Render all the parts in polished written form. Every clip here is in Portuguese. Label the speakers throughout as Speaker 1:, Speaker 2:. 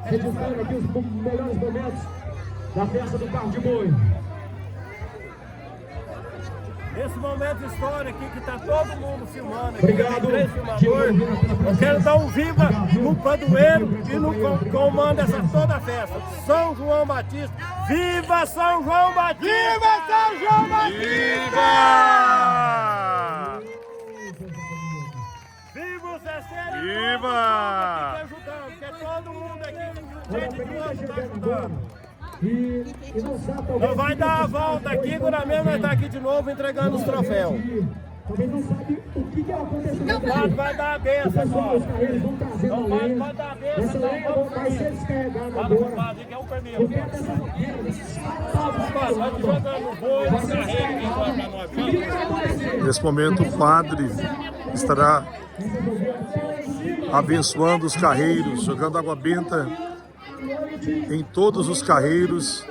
Speaker 1: registrando aqui os melhores momentos da festa do carro de boi.
Speaker 2: Esse momento histórico aqui que tá todo mundo filmando aqui,
Speaker 1: Obrigado.
Speaker 2: tem 3 filmadores. Eu quero dar um viva no padroeiro e no comando essa toda a festa. São João Batista. Viva São João Batista! Viva São João Batista!
Speaker 3: Viva!
Speaker 2: Viva o Cecílio!
Speaker 3: Viva!
Speaker 2: Aqui ajudando, porque todo mundo aqui, gente de hoje, tá ajudando. Nós vai dar a volta aqui, agora mesmo nós tá aqui de novo entregando os troféus.
Speaker 1: Também não sabe o que é o acontecimento.
Speaker 2: Vai dar a benção agora. Não vai dar a benção,
Speaker 1: essa lenha vai ser descarregada agora.
Speaker 2: Que é o caminho. Vai jogando o boi, carrega aqui agora pra nós.
Speaker 3: Nesse momento o padre estará abençoando os carreiros, jogando água benta em todos os carreiros,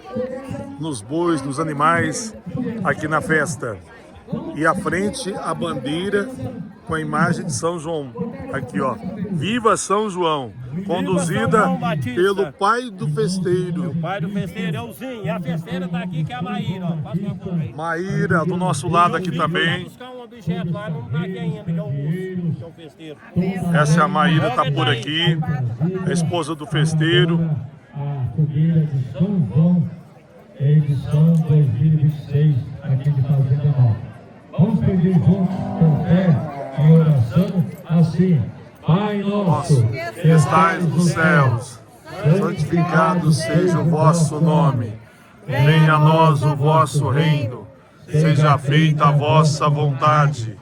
Speaker 3: nos bois, nos animais, aqui na festa. E à frente a bandeira com a imagem de São João. Aqui, ó. Viva São João! Conduzida pelo pai do festeiro.
Speaker 2: O pai do festeiro é o Zinho. E a festeira tá aqui, que é a Maíra, ó. Passa uma boca aí.
Speaker 3: Maíra, do nosso lado aqui
Speaker 2: Vai
Speaker 3: também.
Speaker 2: buscar um objeto lá, não tá aqui ainda, que é o urso, que é o festeiro.
Speaker 3: Essa é a Maíra, tá por aqui. A esposa do festeiro.
Speaker 1: A fogueira de São João, edição 2026, aqui de Fazenda Nova. Vamos pedir juntos, com fé e oração, assim: Pai nosso,
Speaker 3: que estais nos céus, santificado seja o vosso nome. Venha a nós o vosso reino. Seja feita a vossa vontade,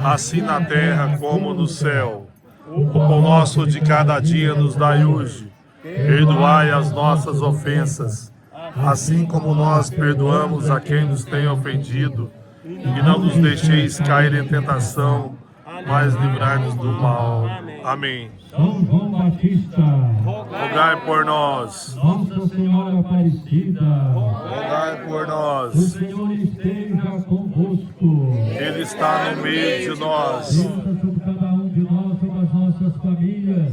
Speaker 3: assim na terra como no céu. O pão nosso de cada dia nos dai hoje. Perdoai as nossas ofensas, assim como nós perdoamos a quem nos tem ofendido. E não nos deixeis cair em tentação, mas livrai-nos do mal. Amém.
Speaker 1: São João Batista,
Speaker 3: Rogai por nós.
Speaker 1: Nossa Senhora Aparecida,
Speaker 3: Rogai por
Speaker 1: o
Speaker 3: nós.
Speaker 1: Senhor esteja convosco.
Speaker 3: Ele está no meio de nós.
Speaker 1: Desça sobre cada um de nós, sobre as nossas famílias,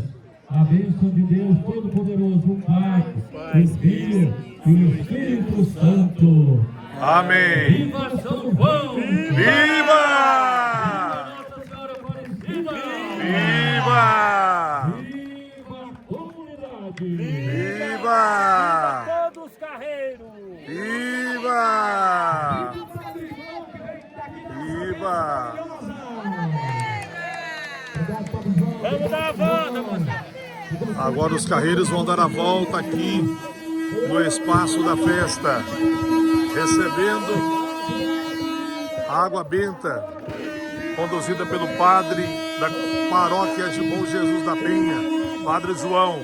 Speaker 1: a bênção de Deus Todo-Poderoso, o Pai, o Filho e o Espírito Santo.
Speaker 3: Amém.
Speaker 1: Viva São João!
Speaker 3: Viva!
Speaker 1: Nossa Senhora Aparecida!
Speaker 3: Viva!
Speaker 1: Viva a comunidade!
Speaker 3: Viva!
Speaker 2: Todos os carreiros!
Speaker 3: Viva! Viva!
Speaker 2: Vamos dar a volta, moçada!
Speaker 3: Agora os carreiros vão dar a volta aqui no espaço da festa, recebendo água benta, conduzida pelo padre da paróquia de Bom Jesus da Penha, Padre João.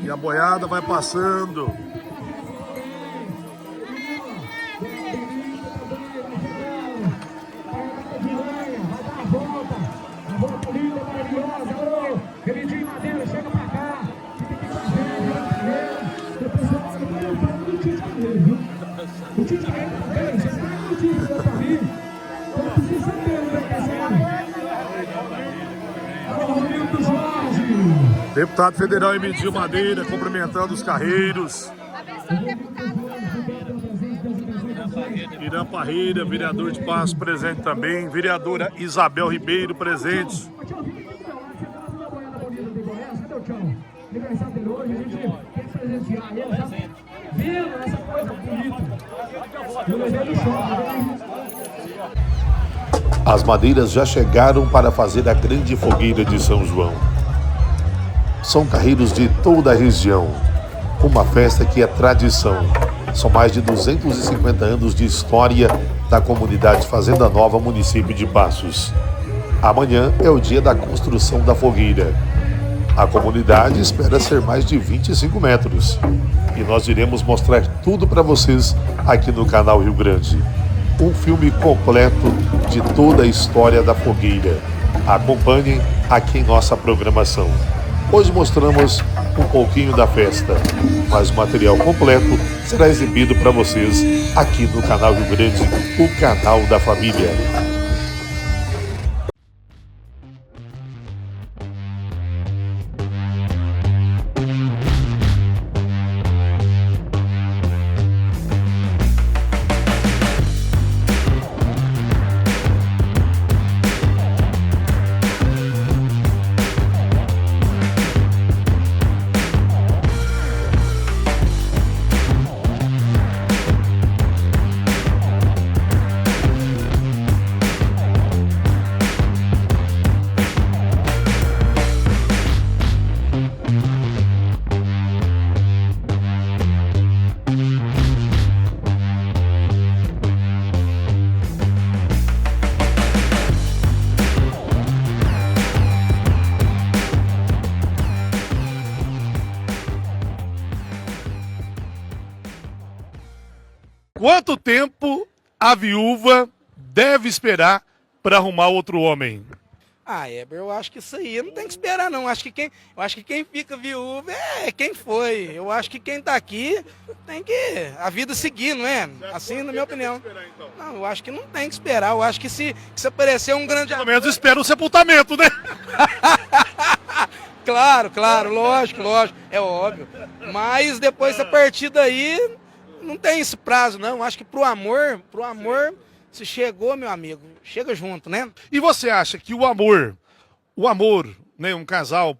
Speaker 3: E a boiada vai passando. Deputado federal Emidil Madeira cumprimentando os carreiros. Irã Parreira, vereador de Passo, presente também. Vereadora Isabel Ribeiro, presente.
Speaker 4: As madeiras já chegaram para fazer a grande fogueira de São João. São carreiros de toda a região. Uma festa que é tradição. São mais de 250 anos de história da comunidade Fazenda Nova, município de Passos. Amanhã é o dia da construção da fogueira. A comunidade espera ser mais de 25 metros. E nós iremos mostrar tudo para vocês aqui no canal Rio Grande. Um filme completo de toda a história da fogueira. Acompanhem aqui em nossa programação. Hoje mostramos um pouquinho da festa, mas o material completo será exibido para vocês aqui no canal Rio Grande, o canal da família.
Speaker 3: Quanto tempo a viúva deve esperar para arrumar outro homem?
Speaker 5: Ah, Heber, eu acho que isso aí não tem que esperar, não. Eu acho que quem fica viúva é quem foi. Eu acho que quem tá aqui tem que a vida seguir, não é? Assim, na minha opinião. Não, eu acho que não tem que esperar. Eu acho que se aparecer um grande...
Speaker 3: Pelo menos espera o sepultamento, né?
Speaker 5: Claro, lógico, é óbvio. Mas depois, a partir daí, não tem esse prazo, não. Eu acho que pro amor, se chegou, meu amigo, chega junto, né?
Speaker 3: E você acha que o amor, né,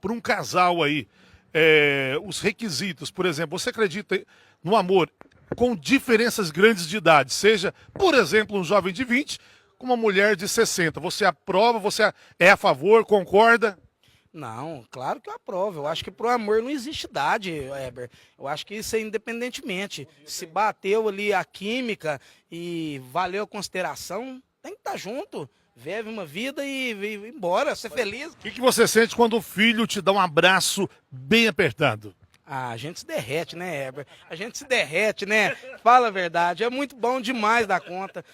Speaker 3: para um casal aí, os requisitos, por exemplo, você acredita no amor com diferenças grandes de idade? Seja, por exemplo, um jovem de 20 com uma mulher de 60. Você aprova, você é a favor, concorda?
Speaker 5: Não, claro que eu aprovo. Eu acho que pro amor não existe idade, Heber. Eu acho que isso é independentemente. Se bateu ali a química e valeu a consideração, tem que estar junto. Vive uma vida e ir embora, ser feliz.
Speaker 3: O que você sente quando o filho te dá um abraço bem apertado?
Speaker 5: Ah, a gente se derrete, né, Heber? A gente se derrete, né? Fala a verdade. É muito bom demais da conta.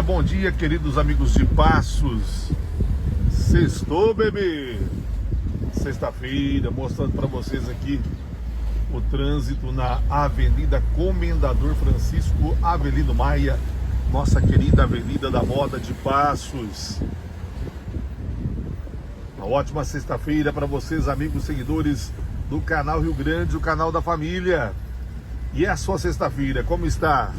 Speaker 3: Bom dia, queridos amigos de Passos. Sextou, bebê. Sexta-feira, mostrando para vocês aqui o trânsito na Avenida Comendador Francisco Avelino Maia, nossa querida Avenida da Moda de Passos. Uma ótima sexta-feira para vocês, amigos seguidores do canal Rio Grande, o canal da família. E a sua sexta-feira, como está?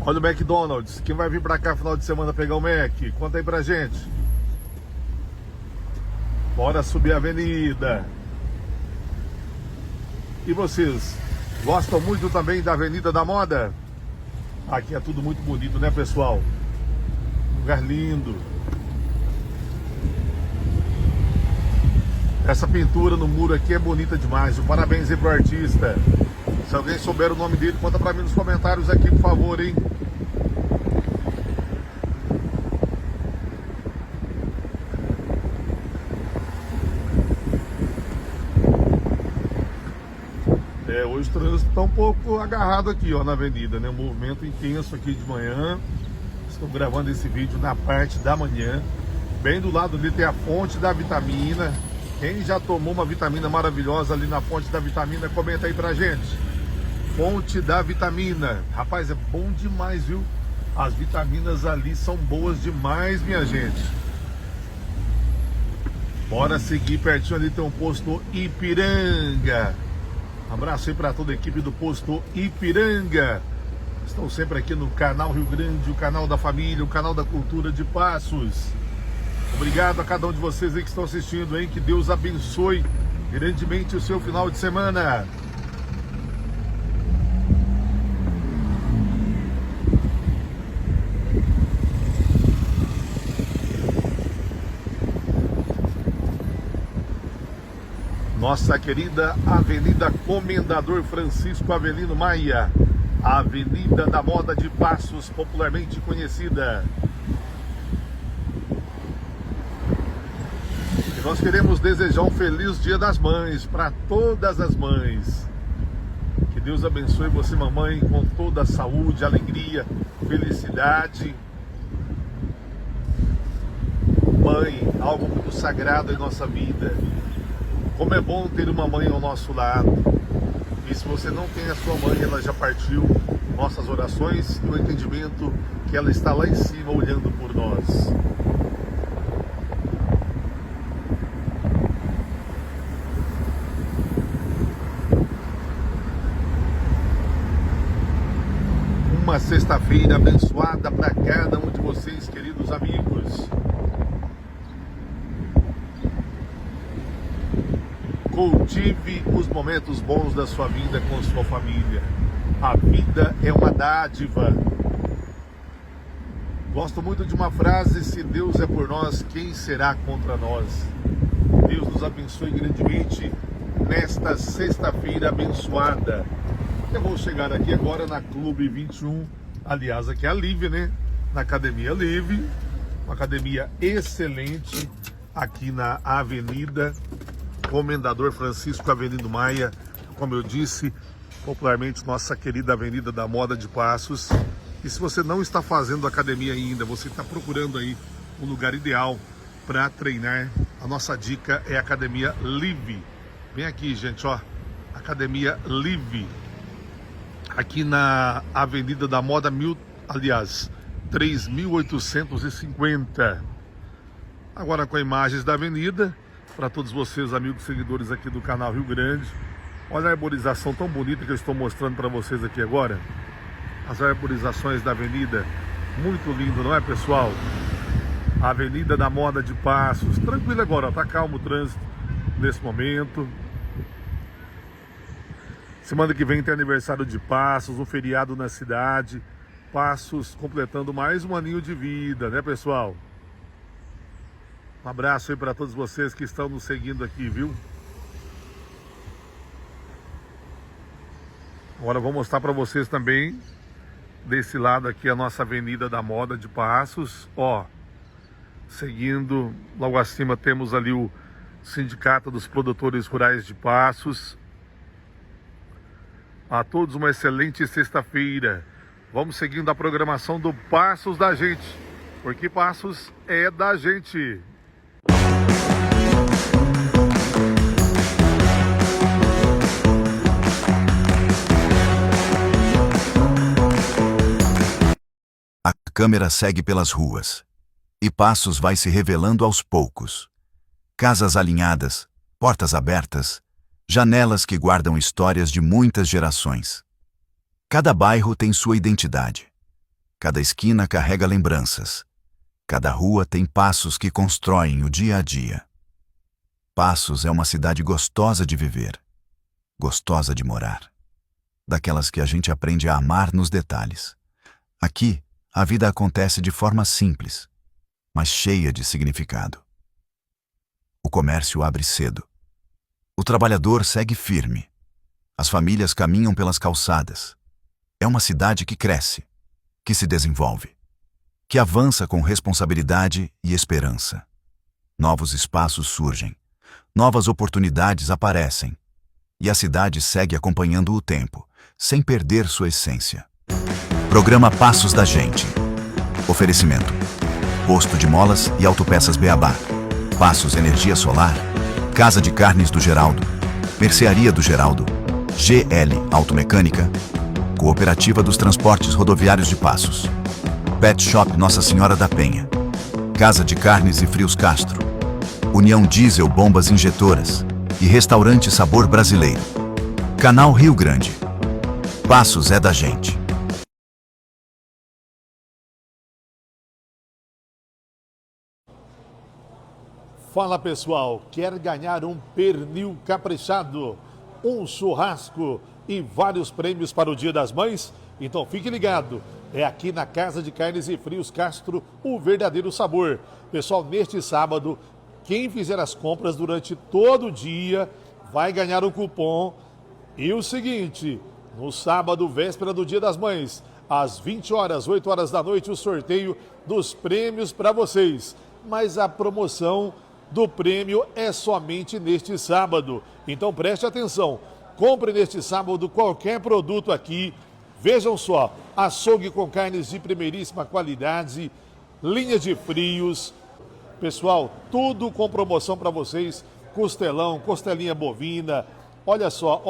Speaker 3: Olha o McDonald's, quem vai vir pra cá final de semana pegar o Mac? Conta aí pra gente. Bora subir a avenida. E vocês, gostam muito também da Avenida da Moda? Aqui é tudo muito bonito, né, pessoal? Lugar lindo. Essa pintura no muro aqui é bonita demais. Parabéns aí pro artista. Se alguém souber o nome dele, conta pra mim nos comentários aqui, por favor, hein? Hoje o trânsito está um pouco agarrado aqui, ó, na avenida, né? Um movimento intenso aqui de manhã. Estou gravando esse vídeo na parte da manhã. Bem do lado ali tem a fonte da vitamina. Quem já tomou uma vitamina maravilhosa ali na fonte da vitamina, comenta aí pra gente. Fonte da vitamina. Rapaz, é bom demais, viu? As vitaminas ali são boas demais, minha gente. Bora seguir pertinho ali, tem um posto Ipiranga. Um abraço aí para toda a equipe do posto Ipiranga. Estão sempre aqui no canal Rio Grande, o canal da família, o canal da cultura de Passos. Obrigado a cada um de vocês aí que estão assistindo, hein? Que Deus abençoe grandemente o seu final de semana. Nossa querida Avenida Comendador Francisco Avelino Maia, a Avenida da Moda de Passos, popularmente conhecida. E nós queremos desejar um feliz Dia das Mães para todas as mães. Que Deus abençoe você, mamãe, com toda a saúde, alegria, felicidade. Mãe, algo muito sagrado em nossa vida. Como é bom ter uma mãe ao nosso lado. E se você não tem a sua mãe, ela já partiu. Nossas orações e o entendimento que ela está lá em cima olhando por nós. Uma sexta-feira abençoada para cada um de vocês, queridos amigos. Cultive os momentos bons da sua vida com sua família. A vida é uma dádiva. Gosto muito de uma frase: se Deus é por nós, quem será contra nós? Deus nos abençoe grandemente nesta sexta-feira abençoada. Eu vou chegar aqui agora na Clube 21, aliás, aqui é a Live, né? Na Academia Live, uma academia excelente aqui na Avenida Comendador Francisco Avelino Maia, como eu disse, popularmente nossa querida Avenida da Moda de Passos. E se você não está fazendo academia ainda, você está procurando aí um lugar ideal para treinar, a nossa dica é a Academia Live. Vem aqui, gente, ó, Academia Live, aqui na Avenida da Moda 3850. Agora com imagens da avenida, para todos vocês, amigos seguidores aqui do canal Rio Grande. Olha a arborização tão bonita que eu estou mostrando para vocês aqui agora. As arborizações da avenida, muito lindo, não é, pessoal? A Avenida da Moda de Passos, tranquilo agora, ó, tá calmo o trânsito nesse momento. Semana que vem tem aniversário de Passos, um feriado na cidade. Passos completando mais um aninho de vida, né, pessoal? Um abraço aí para todos vocês que estão nos seguindo aqui, viu? Agora eu vou mostrar para vocês também desse lado aqui a nossa Avenida da Moda de Passos. Ó, seguindo, logo acima temos ali o Sindicato dos Produtores Rurais de Passos. A todos uma excelente sexta-feira. Vamos seguindo a programação do Passos da Gente, porque Passos é da gente.
Speaker 6: A câmera segue pelas ruas. E Passos vai se revelando aos poucos. Casas alinhadas, portas abertas, janelas que guardam histórias de muitas gerações. Cada bairro tem sua identidade. Cada esquina carrega lembranças. Cada rua tem passos que constroem o dia a dia. Passos é uma cidade gostosa de viver, gostosa de morar. Daquelas que a gente aprende a amar nos detalhes. Aqui, a vida acontece de forma simples, mas cheia de significado. O comércio abre cedo. O trabalhador segue firme. As famílias caminham pelas calçadas. É uma cidade que cresce, que se desenvolve, que avança com responsabilidade e esperança. Novos espaços surgem, novas oportunidades aparecem, e a cidade segue acompanhando o tempo, sem perder sua essência. Programa Passos da Gente. Oferecimento: Posto de Molas e Autopeças Beabá, Passos Energia Solar, Casa de Carnes do Geraldo, Mercearia do Geraldo, GL Automecânica, Cooperativa dos Transportes Rodoviários de Passos, Pet Shop Nossa Senhora da Penha, Casa de Carnes e Frios Castro, União Diesel Bombas Injetoras e Restaurante Sabor Brasileiro. Canal Rio Grande. Passos é da gente.
Speaker 4: Fala pessoal, quer ganhar um pernil caprichado, um churrasco e vários prêmios para o Dia das Mães? Então fique ligado, é aqui na Casa de Carnes e Frios Castro o verdadeiro sabor. Pessoal, neste sábado, quem fizer as compras durante todo o dia vai ganhar um cupom. E o seguinte, no sábado, véspera do Dia das Mães, às 20 horas, 8 horas da noite, o sorteio dos prêmios para vocês. Mas a promoção do prêmio é somente neste sábado. Então preste atenção, compre neste sábado qualquer produto aqui. Vejam só, açougue com carnes de primeiríssima qualidade, linha de frios. Pessoal, tudo com promoção para vocês. Costelão, costelinha bovina, olha só,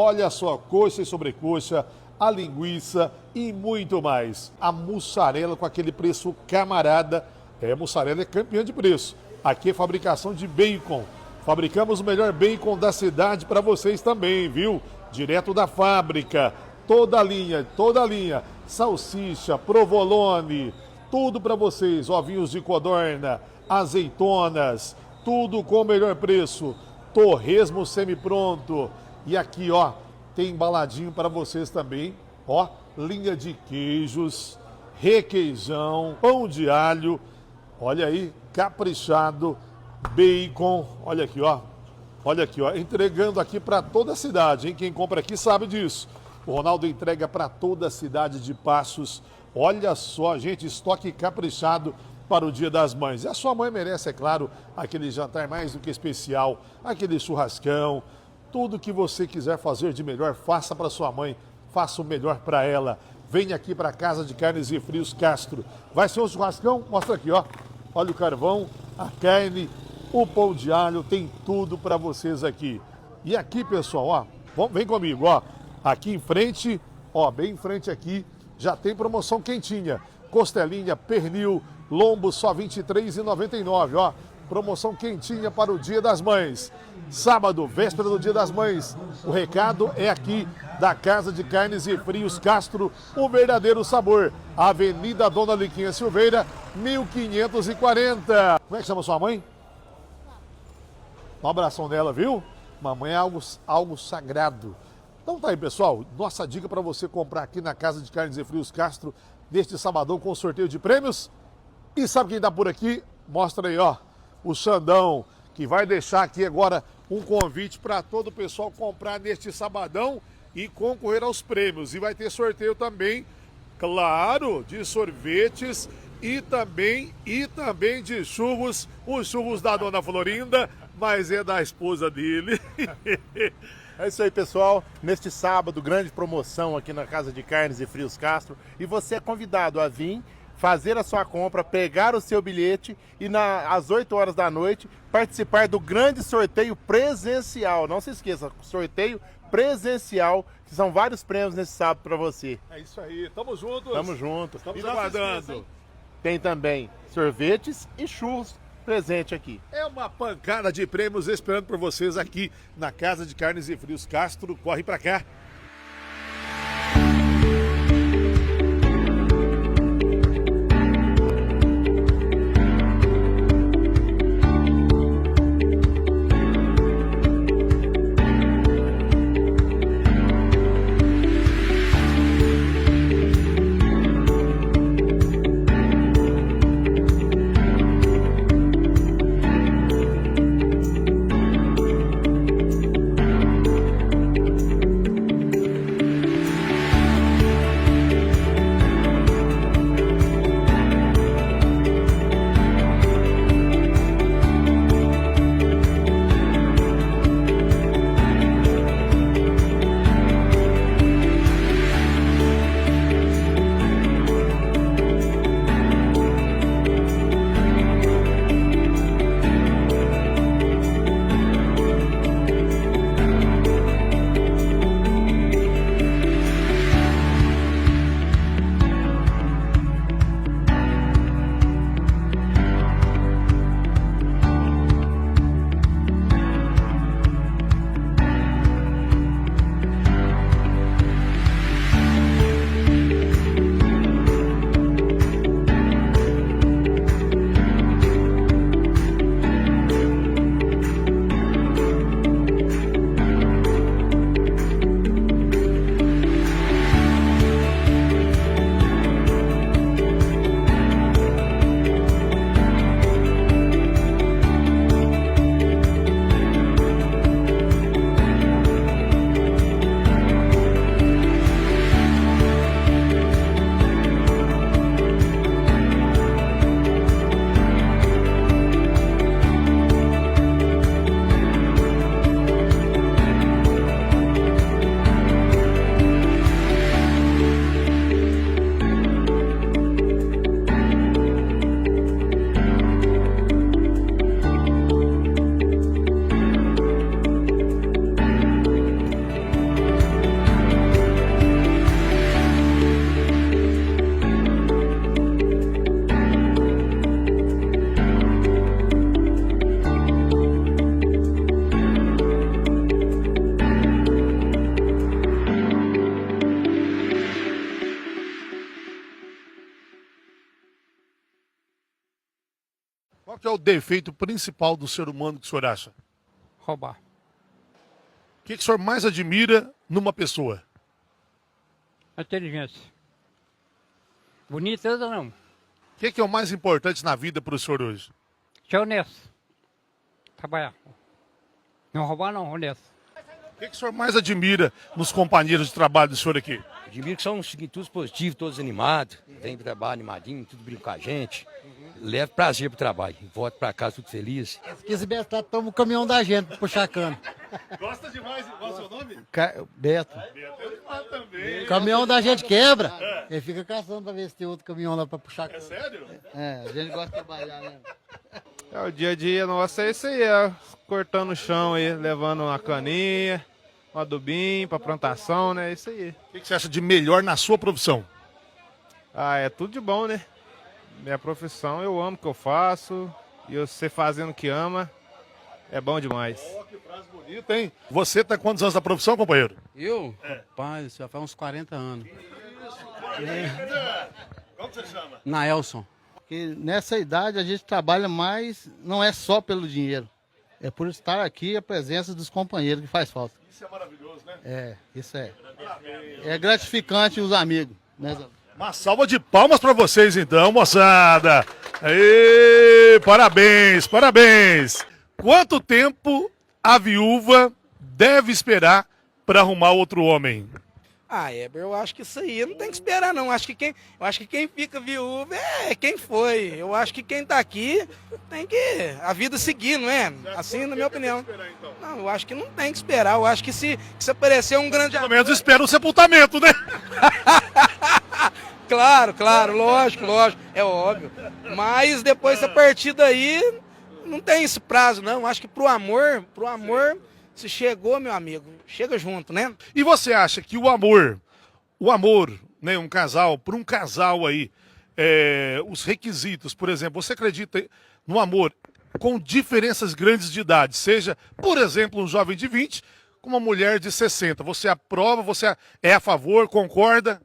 Speaker 4: coxa e sobrecoxa, a linguiça e muito mais. A mussarela com aquele preço camarada. A mussarela é campeã de preço. Aqui é fabricação de bacon. Fabricamos o melhor bacon da cidade para vocês também, viu? Direto da fábrica. Toda a linha. Salsicha, provolone, tudo para vocês. Ovinhos de codorna, azeitonas, tudo com o melhor preço. Torresmo semi-pronto. E aqui, ó, tem embaladinho para vocês também. Ó, linha de queijos, requeijão, pão de alho. Olha aí, caprichado, bacon, olha aqui, ó, entregando aqui para toda a cidade, hein? Quem compra aqui sabe disso. O Ronaldo entrega para toda a cidade de Passos. Olha só, gente, estoque caprichado para o Dia das Mães. E a sua mãe merece, é claro, aquele jantar mais do que especial, aquele churrascão, tudo que você quiser fazer de melhor, faça para sua mãe, faça o melhor para ela. Venha aqui para a Casa de Carnes e Frios Castro. Vai ser um churrascão? Mostra aqui, ó. Olha o carvão, a carne, o pão de alho, tem tudo para vocês aqui. E aqui, pessoal, ó, vem comigo, ó. Aqui em frente, ó, bem em frente aqui, já tem promoção quentinha. Costelinha, pernil, lombo só R$ 23,99, ó. Promoção quentinha para o Dia das Mães. Sábado, véspera do Dia das Mães. O recado é aqui da Casa de Carnes e Frios Castro, o verdadeiro sabor. Avenida Dona Liquinha Silveira, 1540. Como é que chama sua mãe? Um abração dela, viu? Mamãe é algo sagrado. Então tá aí, pessoal. Nossa dica para você comprar aqui na Casa de Carnes e Frios Castro, neste sabadão com sorteio de prêmios. E sabe quem tá por aqui? Mostra aí, ó. O Xandão, que vai deixar aqui agora um convite para todo o pessoal comprar neste sabadão e concorrer aos prêmios. E vai ter sorteio também, claro, de sorvetes e também de churros. Os churros da Dona Florinda, mas é da esposa dele.
Speaker 7: É isso aí, pessoal. Neste sábado, grande promoção aqui na Casa de Carnes e Frios Castro. E você é convidado a vir fazer a sua compra, pegar o seu bilhete e às 8 horas da noite participar do grande sorteio presencial. Não se esqueça, sorteio presencial, que são vários prêmios nesse sábado para você.
Speaker 4: É isso aí, tamo juntos.
Speaker 7: Tamo juntos.
Speaker 4: Estamos aguardando.
Speaker 7: Tem também sorvetes e churros presente aqui.
Speaker 4: É uma pancada de prêmios esperando por vocês aqui na Casa de Carnes e Frios Castro. Corre pra cá.
Speaker 3: é o defeito principal do ser humano que o senhor acha?
Speaker 8: Roubar.
Speaker 3: O que o senhor mais admira numa pessoa?
Speaker 8: A inteligência. Bonita não.
Speaker 3: O que é o mais importante na vida para o senhor hoje?
Speaker 8: Ser honesto. Trabalhar. Não roubar não, honesto.
Speaker 3: O que o senhor mais admira nos companheiros de trabalho do senhor aqui?
Speaker 9: Admiro que são todos positivos, todos animados, vem pro trabalho animadinho, tudo brinca com a gente. Levo prazer pro trabalho, volto pra casa tudo feliz.
Speaker 10: Se Beto toma o caminhão da gente pra puxar cano.
Speaker 3: Gosta demais, qual é o seu nome?
Speaker 10: Beto.
Speaker 3: Também.
Speaker 10: O caminhão da gente quebra. Ele fica caçando pra ver se tem outro caminhão lá pra puxar cano.
Speaker 3: Sério?
Speaker 10: É, a gente gosta de trabalhar, né?
Speaker 11: É, o dia a dia nosso é isso aí, cortando o chão aí, levando uma caninha, um adubinho pra plantação, né? É isso aí.
Speaker 3: O que você acha de melhor na sua profissão?
Speaker 11: Ah, é tudo de bom, né? Minha profissão, eu amo o que eu faço, e você fazendo o que ama, é bom demais.
Speaker 3: Oh, que frase bonita, hein? Você tá quantos anos na profissão, companheiro?
Speaker 12: Eu? Pai, já faz uns 40 anos.
Speaker 3: Como você chama?
Speaker 12: Naelson.
Speaker 10: Porque nessa idade a gente trabalha mais, não é só pelo dinheiro. É por estar aqui a presença dos companheiros que faz falta.
Speaker 3: Isso é maravilhoso, né?
Speaker 10: É, isso é. É gratificante os amigos, né, Zé?
Speaker 3: Uma salva de palmas para vocês então, moçada. Aê, parabéns, parabéns. Quanto tempo a viúva deve esperar para arrumar outro homem?
Speaker 5: Ah, Heber, eu acho que isso aí não tem que esperar, não. Eu acho que quem fica viúva é quem foi. Eu acho que quem tá aqui tem que a vida seguir, não é? Assim, na minha opinião. Não, eu acho que não tem que esperar. Eu acho que se aparecer um grande...
Speaker 3: Pelo menos espera o sepultamento, né?
Speaker 5: Claro, lógico, é óbvio. Mas depois, a partir daí, não tem esse prazo, não. Eu acho que pro amor, se chegou, meu amigo, chega junto, né?
Speaker 3: E você acha que o amor, né, para um casal aí, os requisitos, por exemplo, você acredita no amor com diferenças grandes de idade, seja, por exemplo, um jovem de 20 com uma mulher de 60, você aprova, você é a favor, concorda?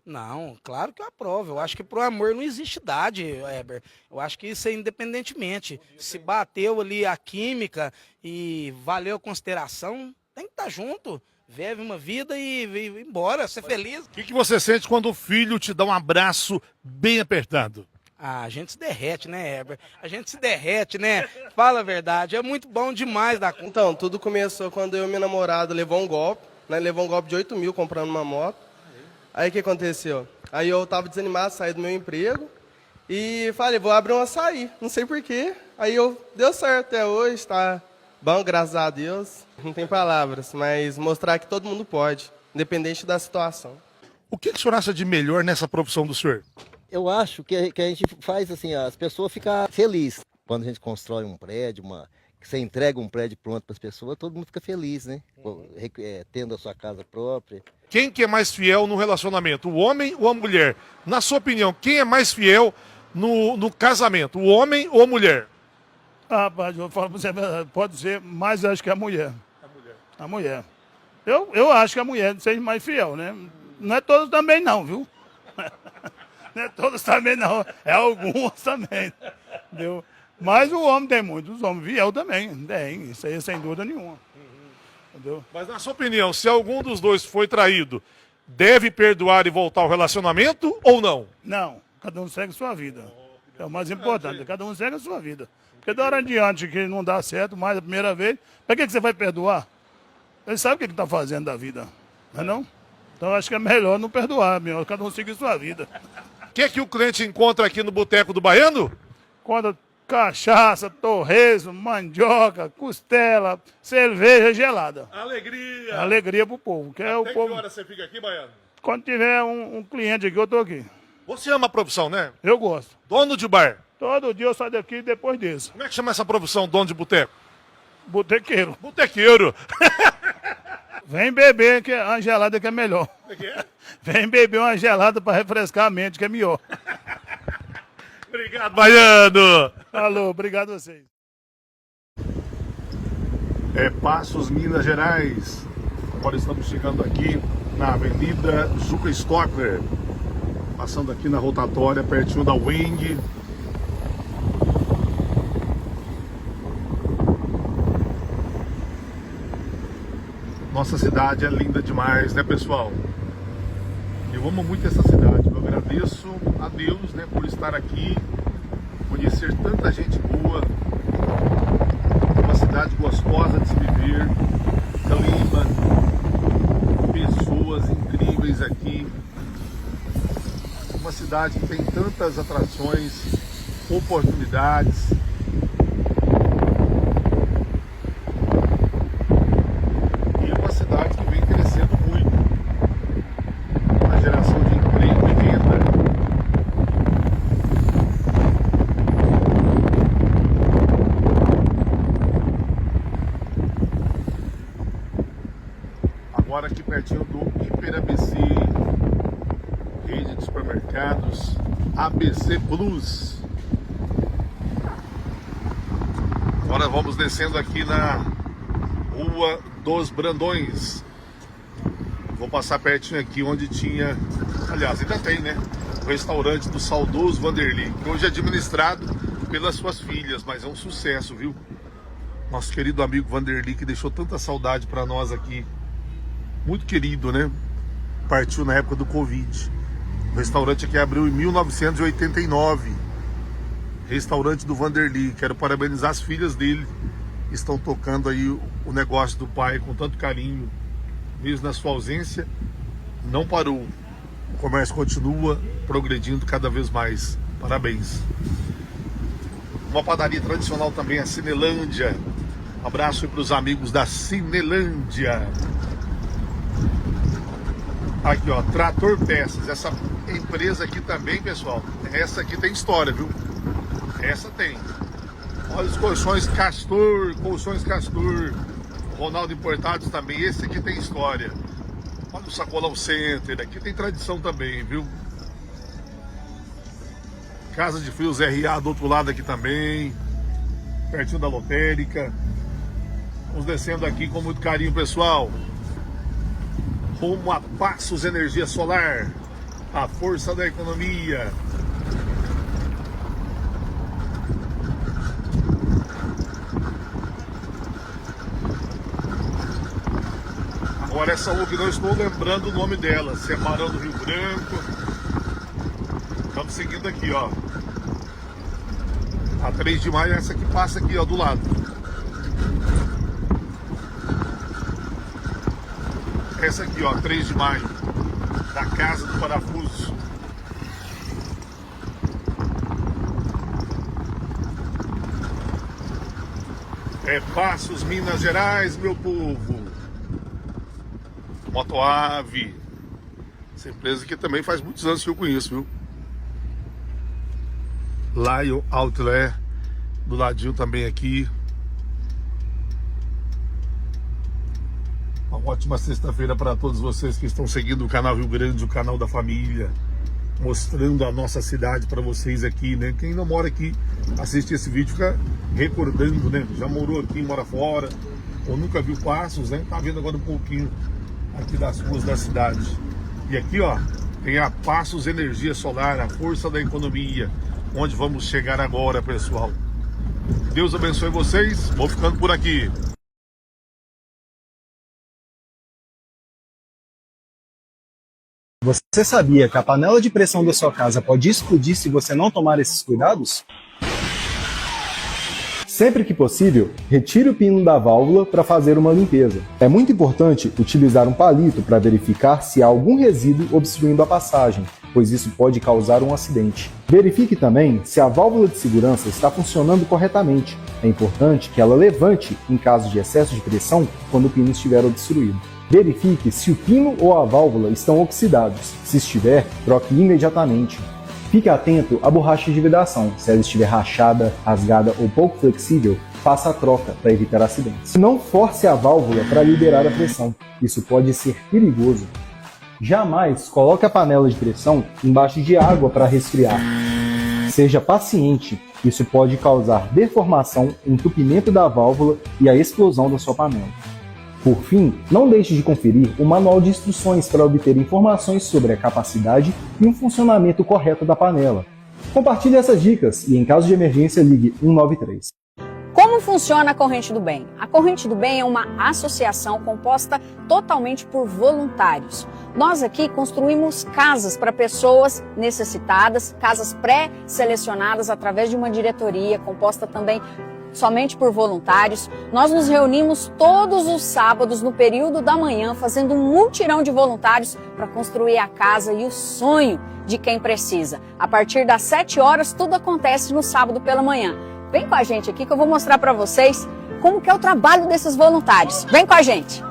Speaker 5: Não, claro que eu aprovo. Eu acho que pro amor não existe idade, Heber. Eu acho que isso é independentemente. Se bateu ali a química e valeu a consideração, tem que estar junto. Vive uma vida e ir embora, ser feliz.
Speaker 3: O que você sente quando o filho te dá um abraço bem apertado?
Speaker 5: Ah, a gente se derrete, né, Heber? A gente se derrete, né? Fala a verdade, é muito bom demais da conta.
Speaker 13: Então, tudo começou quando eu e minha namorada levou um golpe, né? Levou um golpe de 8 mil comprando uma moto. Aí o que aconteceu? Aí eu tava desanimado, saí do meu emprego e falei, vou abrir um açaí, não sei porquê. Aí deu certo até hoje, tá bom, graças a Deus. Não tem palavras, mas mostrar que todo mundo pode, independente da situação.
Speaker 3: O que o senhor acha de melhor nessa profissão do senhor?
Speaker 14: Eu acho que a gente faz assim, as pessoas ficam felizes. Quando a gente constrói um prédio, que você entrega um prédio pronto para as pessoas, todo mundo fica feliz, né? Tendo a sua casa própria.
Speaker 3: Quem que é mais fiel no relacionamento, o homem ou a mulher? Na sua opinião, quem é mais fiel no casamento, o homem ou a mulher?
Speaker 15: Ah, rapaz, eu falo pra você, pode ser, mas eu acho que é a mulher. A mulher. Eu acho que a mulher seja mais fiel, né? Não é todos também não, viu? Não é todos também não, é alguns também, entendeu? Mas o homem tem muitos homens fiel também, tem, isso aí sem dúvida nenhuma. Entendeu?
Speaker 3: Mas na sua opinião, se algum dos dois foi traído, deve perdoar e voltar ao relacionamento ou não?
Speaker 15: Não, cada um segue a sua vida. É o mais importante, cada um segue a sua vida. Porque da hora em diante que não dá certo mais a primeira vez, para que você vai perdoar? Ele sabe o que ele está fazendo da vida, não é não? Então acho que é melhor não perdoar, melhor cada um seguir a sua vida.
Speaker 3: O que é que o cliente encontra aqui no Boteco do Baiano?
Speaker 15: Quando cachaça, torresmo, mandioca, costela, cerveja gelada.
Speaker 3: Alegria!
Speaker 15: Alegria pro povo. Que é o povo.
Speaker 3: Que hora você fica aqui, Baiano?
Speaker 15: Quando tiver um cliente aqui, eu tô aqui.
Speaker 3: Você ama a profissão, né?
Speaker 15: Eu gosto.
Speaker 3: Dono de bar?
Speaker 15: Todo dia eu saio daqui depois disso.
Speaker 3: Como é que chama essa profissão, dono de boteco?
Speaker 15: Botequeiro.
Speaker 3: Botequeiro.
Speaker 15: Vem beber, que a gelada que é melhor. Vem beber uma gelada para refrescar a mente, que é melhor.
Speaker 3: Obrigado, Baiano.
Speaker 15: Alô, obrigado a vocês.
Speaker 3: Passos, Minas Gerais. Agora estamos chegando aqui na Avenida Juca Stockler. Passando aqui na rotatória, pertinho da Wing. Nossa cidade é linda demais, né, pessoal? Eu amo muito essa cidade. Eu agradeço a Deus, né, por estar aqui, conhecer tanta gente boa. Uma cidade gostosa de se viver, clima, pessoas incríveis aqui. Uma cidade que tem tantas atrações, oportunidades. E é uma cidade que vem crescendo muito na geração de emprego e renda. Agora aqui pertinho do Hiper ABC, rede de supermercados ABC Plus. Agora vamos descendo aqui na Rua dos Brandões. Vou passar pertinho aqui onde tinha, aliás, ainda tem, né? O restaurante do saudoso Vanderly, que hoje é administrado pelas suas filhas, mas é um sucesso, viu? Nosso querido amigo Vanderly, que deixou tanta saudade para nós aqui. Muito querido, né? Partiu na época do Covid. O restaurante aqui abriu em 1989. Restaurante do Vanderly. Quero parabenizar as filhas dele. Estão tocando aí o negócio do pai com tanto carinho. Mesmo na sua ausência, não parou. O comércio continua progredindo cada vez mais. Parabéns. Uma padaria tradicional também, a Cinelândia. Um abraço para os amigos da Cinelândia. Aqui, ó, Trator Peças. Essa empresa aqui também, pessoal, essa aqui tem história, viu? Essa tem. Olha os colchões Castor, Ronaldo Importados também. Esse aqui tem história. Olha o Sacolão Center, aqui tem tradição também, viu? Casa de Frios RA do outro lado aqui também, pertinho da lotérica. Vamos descendo aqui com muito carinho, pessoal. Rumo a Passos Energia Solar, a força da economia. Agora essa rua que não estou lembrando o nome dela, Semarão do Rio Branco. Estamos seguindo aqui, ó. A 3 de maio, essa que passa aqui, ó, do lado. Essa aqui, ó, 3 de maio, da Casa do Parafuso. É Passos, Minas Gerais, meu povo. Motoave. Essa empresa aqui também faz muitos anos que eu conheço, viu? Lion Outlet, do ladinho também aqui. Uma ótima sexta-feira para todos vocês que estão seguindo o canal Rio Grande, o canal da família, mostrando a nossa cidade para vocês aqui, né? Quem não mora aqui, assiste esse vídeo, fica recordando, né? Já morou aqui, mora fora, ou nunca viu Passos, né? Tá vendo agora um pouquinho aqui das ruas da cidade. E aqui, ó, tem a Passos Energia Solar, a força da economia, onde vamos chegar agora, pessoal. Deus abençoe vocês, vou ficando por aqui.
Speaker 16: Você sabia que a panela de pressão da sua casa pode explodir se você não tomar esses cuidados? Sempre que possível, retire o pino da válvula para fazer uma limpeza. É muito importante utilizar um palito para verificar se há algum resíduo obstruindo a passagem, pois isso pode causar um acidente. Verifique também se a válvula de segurança está funcionando corretamente. É importante que ela levante em caso de excesso de pressão quando o pino estiver obstruído. Verifique se o pino ou a válvula estão oxidados. Se estiver, troque imediatamente. Fique atento à borracha de vedação. Se ela estiver rachada, rasgada ou pouco flexível, faça a troca para evitar acidentes. Não force a válvula para liberar a pressão. Isso pode ser perigoso. Jamais coloque a panela de pressão embaixo de água para resfriar. Seja paciente. Isso pode causar deformação, entupimento da válvula e a explosão da sua panela. Por fim, não deixe de conferir o manual de instruções para obter informações sobre a capacidade e um funcionamento correto da panela. Compartilhe essas dicas e, em caso de emergência, ligue 193.
Speaker 17: Como Como funciona a Corrente do Bem? A Corrente do Bem é uma associação composta totalmente por voluntários. Nós aqui construímos casas para pessoas necessitadas, casas pré-selecionadas através de uma diretoria composta também somente por voluntários. Nós nos reunimos todos os sábados no período da manhã, fazendo um mutirão de voluntários para construir a casa e o sonho de quem precisa. A partir das 7 horas, tudo acontece no sábado pela manhã. Vem com a gente aqui que eu vou mostrar para vocês como que é o trabalho desses voluntários. Vem com a gente!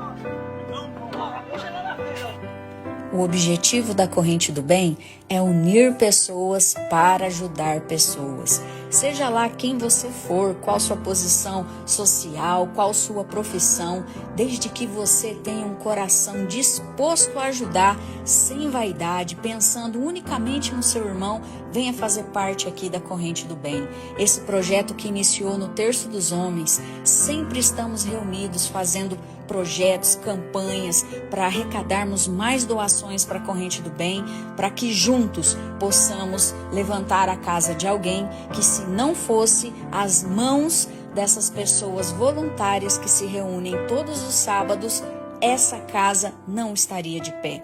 Speaker 18: O objetivo da Corrente do Bem é unir pessoas para ajudar pessoas. Seja lá quem você for, qual sua posição social, qual sua profissão, desde que você tenha um coração disposto a ajudar, sem vaidade, pensando unicamente no seu irmão, venha fazer parte aqui da Corrente do Bem. Esse projeto que iniciou no Terço dos Homens, sempre estamos reunidos fazendo projetos, campanhas para arrecadarmos mais doações para a Corrente do Bem, para que juntos possamos levantar a casa de alguém que, se não fosse as mãos dessas pessoas voluntárias que se reúnem todos os sábados, essa casa não estaria de pé.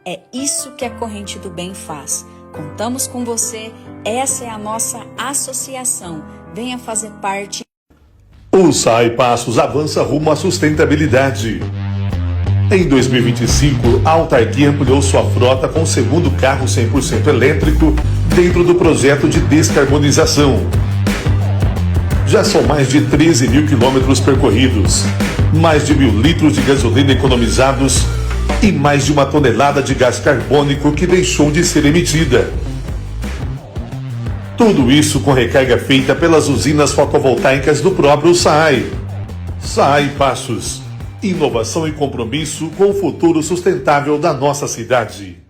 Speaker 18: É isso que a Corrente do Bem faz. Contamos com você, essa é a nossa associação. Venha fazer parte.
Speaker 4: O SAI Passos avança rumo à sustentabilidade. Em 2025, a autarquia ampliou sua frota com o segundo carro 100% elétrico dentro do projeto de descarbonização. Já são mais de 13 mil quilômetros percorridos, mais de 1.000 litros de gasolina economizados e mais de 1 tonelada de gás carbônico que deixou de ser emitida. Tudo isso com recarga feita pelas usinas fotovoltaicas do próprio SAI. SAI Passos. Inovação e compromisso com o futuro sustentável da nossa cidade.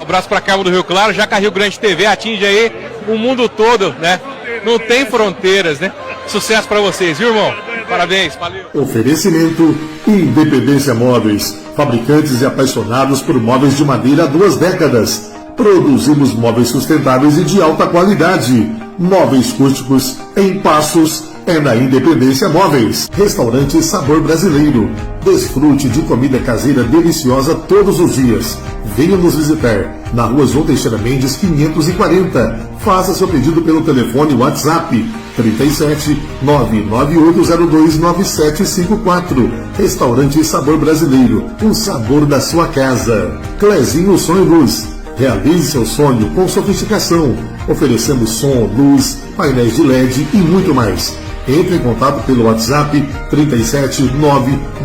Speaker 19: Abraço para Carmo do Rio Claro, já que a Rio Grande TV atinge aí o mundo todo, né? Não tem fronteiras, né? Sucesso para vocês, viu, irmão? Parabéns, valeu.
Speaker 4: Oferecimento Independência Móveis, fabricantes e apaixonados por móveis de madeira há 2 décadas. Produzimos móveis sustentáveis e de alta qualidade. Móveis rústicos em Passos é na Independência Móveis. Restaurante Sabor Brasileiro. Desfrute de comida caseira deliciosa todos os dias. Venha nos visitar na Rua João Teixeira Mendes 540. Faça seu pedido pelo telefone WhatsApp 37 99802 9754. Restaurante Sabor Brasileiro, o sabor da sua casa. Clezinho Som e Luz. Realize seu sonho com sofisticação. Oferecemos som, luz, painéis de LED e muito mais. Entre em contato pelo WhatsApp 37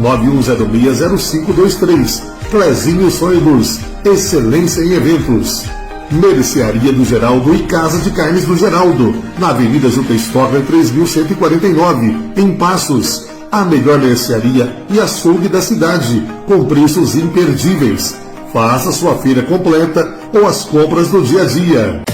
Speaker 4: 991060523. Clezinho Som e Luz. Excelência em eventos. Mercearia do Geraldo e Casa de Carnes do Geraldo, na Avenida Juca Stover 3149, em Passos. A melhor mercearia e açougue da cidade, com preços imperdíveis. Faça sua feira completa ou as compras do dia a dia.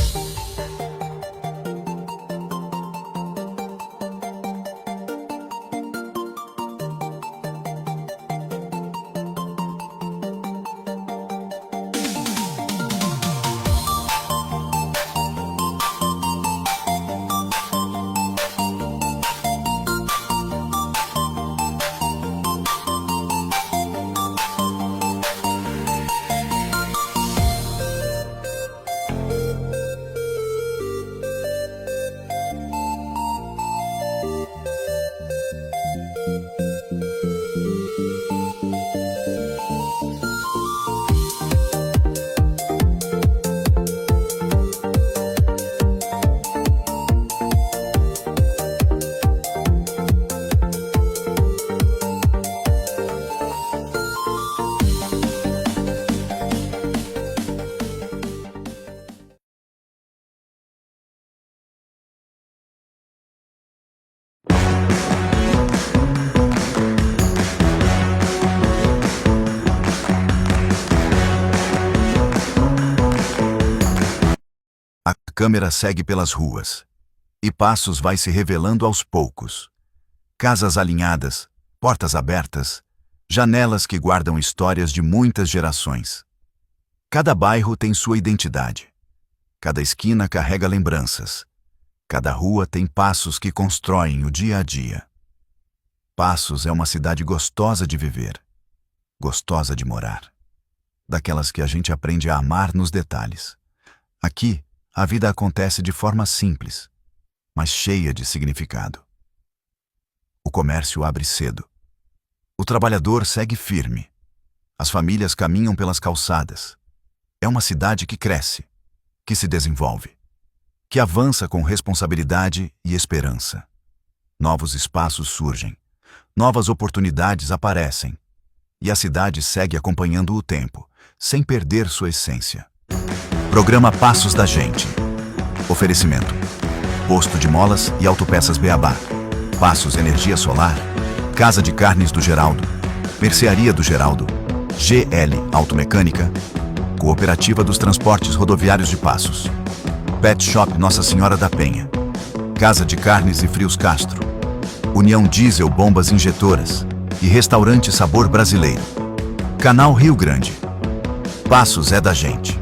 Speaker 6: A câmera segue pelas ruas. E Passos vai se revelando aos poucos. Casas alinhadas, portas abertas, janelas que guardam histórias de muitas gerações. Cada bairro tem sua identidade. Cada esquina carrega lembranças. Cada rua tem passos que constroem o dia a dia. Passos é uma cidade gostosa de viver, gostosa de morar. Daquelas que a gente aprende a amar nos detalhes. Aqui, a vida acontece de forma simples, mas cheia de significado. O comércio abre cedo. O trabalhador segue firme. As famílias caminham pelas calçadas. É uma cidade que cresce, que se desenvolve, que avança com responsabilidade e esperança. Novos espaços surgem, novas oportunidades aparecem, e a cidade segue acompanhando o tempo, sem perder sua essência. Programa Passos da Gente. Oferecimento: Posto de Molas e Autopeças Beabá, Passos Energia Solar, Casa de Carnes do Geraldo, Mercearia do Geraldo, GL Automecânica, Cooperativa dos Transportes Rodoviários de Passos, Pet Shop Nossa Senhora da Penha, Casa de Carnes e Frios Castro, União Diesel Bombas Injetoras e Restaurante Sabor Brasileiro. Canal Rio Grande. Passos é da gente.